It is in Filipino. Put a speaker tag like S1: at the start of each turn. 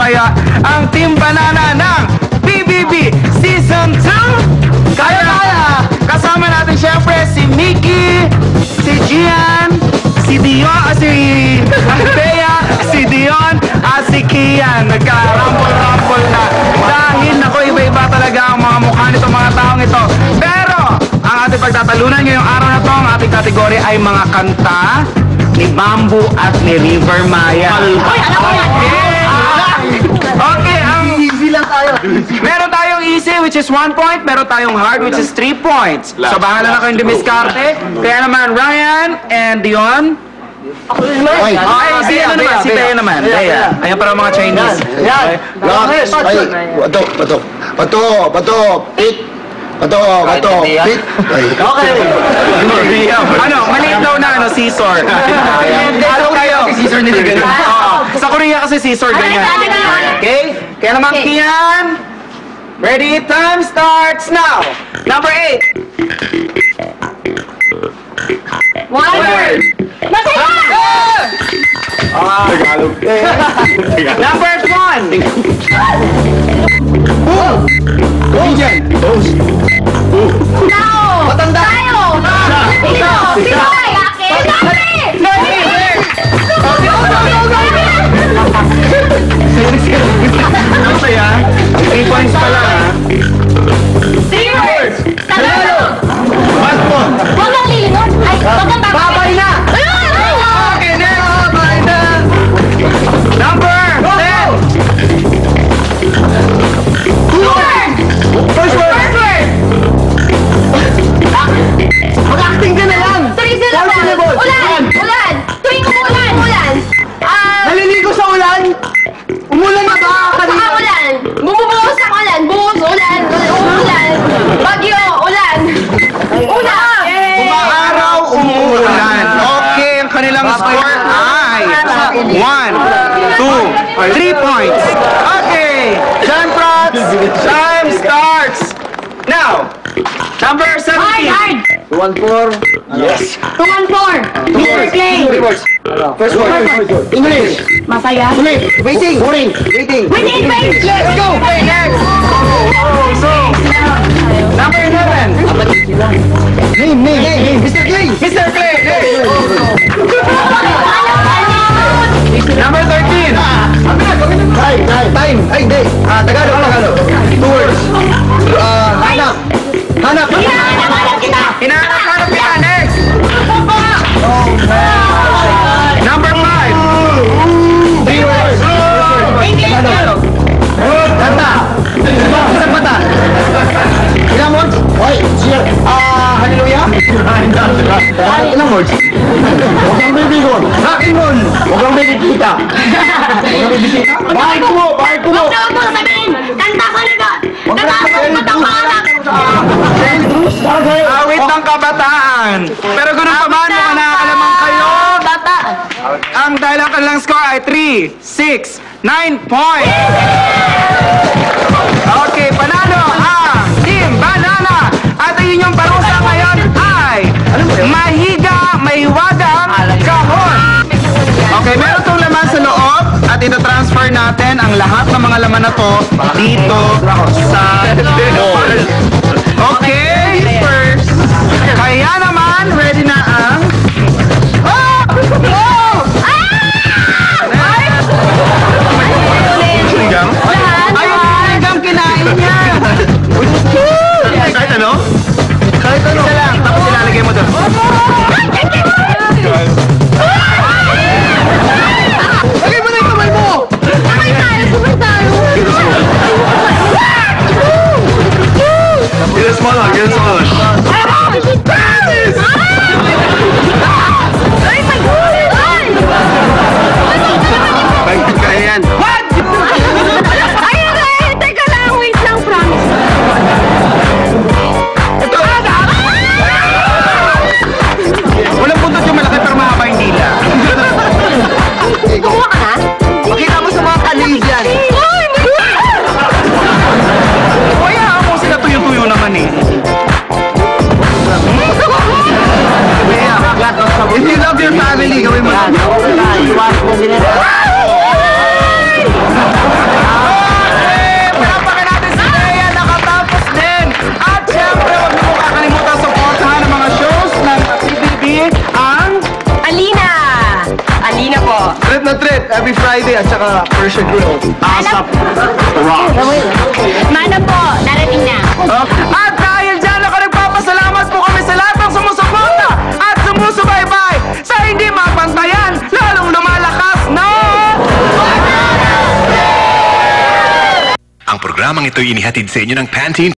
S1: kaya ang Team Banana ng PBB Season 2? Kaya! Kasama natin syempre si Mickey, si Gian, si Dion, si Bea, si Dion, at si Kian. Nagka-rumble-rumble na. Dahil ako, iba-iba talaga ang mga mukha nito mga taong ito. Pero, ang ating pagtatalunan ngayong araw na to, ang ating kategory ay mga kanta ni Bamboo at ni River Maya. Okay,
S2: Easy lang tayo.
S1: meron tayong easy which is 1 point, meron tayong hard which is 3 points. So bahala na kayong dumiskarte. Kaya naman Ryan and Dion. Ay, si ano naman, si Bea naman. Bea. Ayan para mga Chinese.
S2: Yan.
S3: Bato, pit.
S2: Okay.
S1: Ano, maliit daw na ano, scissor. Halo kayo.
S2: Scissor nila ganun.
S1: Sa Korea kasi scissor ganyan. Okay? Kaya naman Kian. Ready? Time starts now. Number 8.
S4: One word. Masaya!
S1: Number 1.
S4: Tao!
S2: Matanda!
S4: Tayo! Sino? Sino ay akin? Dami!
S1: Masaya. 3 points pala ha.
S4: 3 words! Tagalog!
S1: What mo?
S4: Huwag kang lilingon! Ay, huwag kang
S2: Babay na!
S1: Okay, next. Number 10.
S4: 2 words!
S2: First word!
S4: First word!
S2: Mag-acting ka na lang!
S4: 3 syllables! Ulan! Ulan! Tuwing umuulan! Ulan!
S2: Naliligo sa ulan! Umulan na ba?
S4: Saka ulan! Bumubuhos ang ulan! Buhos! Ulan! Ulan! Bagyo! Ulan! Ulan!
S1: Umaaraw, umuulan. Okay, ang kanilang score ay 1, 2, 3 points. Okay, John Prats, time starts now. Number 17.
S4: Hard!
S2: 2-1-4.
S3: Yes.
S4: 2-1-4! Mr. Clay!
S2: First word. English.
S4: Masaya!
S2: Waiting. Waiting.
S4: Wait!
S1: Let's go. Okay, next. So, number 11.
S2: Name. Mr. Clay.
S1: Mr. Clay. Next. Number 13.
S2: Time. Ay, hindi. Tagalog. 2 words. Hanap.
S4: Hinahanap kita!
S1: Hinahanap kita. Next. Number 5.
S2: 3 words.
S4: English!
S2: Kanta. Isang mata. Ilang words? Hoy, cheer. Hallelujah. Ilang words? Huwag kang bibigon. Akin mon. Huwag kang bibisita. Bakit mo?
S4: Huwag na mo sabihin! Kanta ko nito! Natapos mo itong pangarap!
S1: Awit ng kabataan. Pero ganun pa man, mga nakakalamang kayo.
S4: Bata!
S1: Ang dahil ang kanilang score ay 3, 6, 9 points. Okay, panalo ang Team Banana. At ang inyong parusa ngayon ay mahiga, mahiwagang kahon. Okay, meron itong laman sa loob at ito-transfer natin ang lahat ng mga laman na to dito sa bowl. Okay, first. Kaya naman, ready na ang... Sinigang? Ayun, sinigang kinain niya. Kahit ano? Isa lang, tapos ilalagay mo doon.
S2: Lagay mo na yung kamay mo!
S4: Sabay tayo!
S3: Get a smaller.
S4: Ay, my God! Ay!
S3: Bakit kaya yan?
S4: Ay, teka lang, wait lang, promise.
S1: Ito! Walang buntot yung malaki pero mahaba yung dila.
S4: Kumuha ka na?
S2: Makita mo sa mga kalig yan.
S4: Ay, my God!
S1: Kaya ako sila tuyo-tuyo naman eh.
S2: If you love your family, gawin mo lang. Road Trip every Friday at saka Persian Grill.
S1: Asap. Rock.
S4: Mana po, darating na.
S1: At dahil dyan ako nagpapasalamat po kami sa lahat ng sumusuporta at sumusubaybay sa hindi mapantayan, lalong lumalakas na...
S5: Ang programang ito'y inihatid sa inyo ng Pantene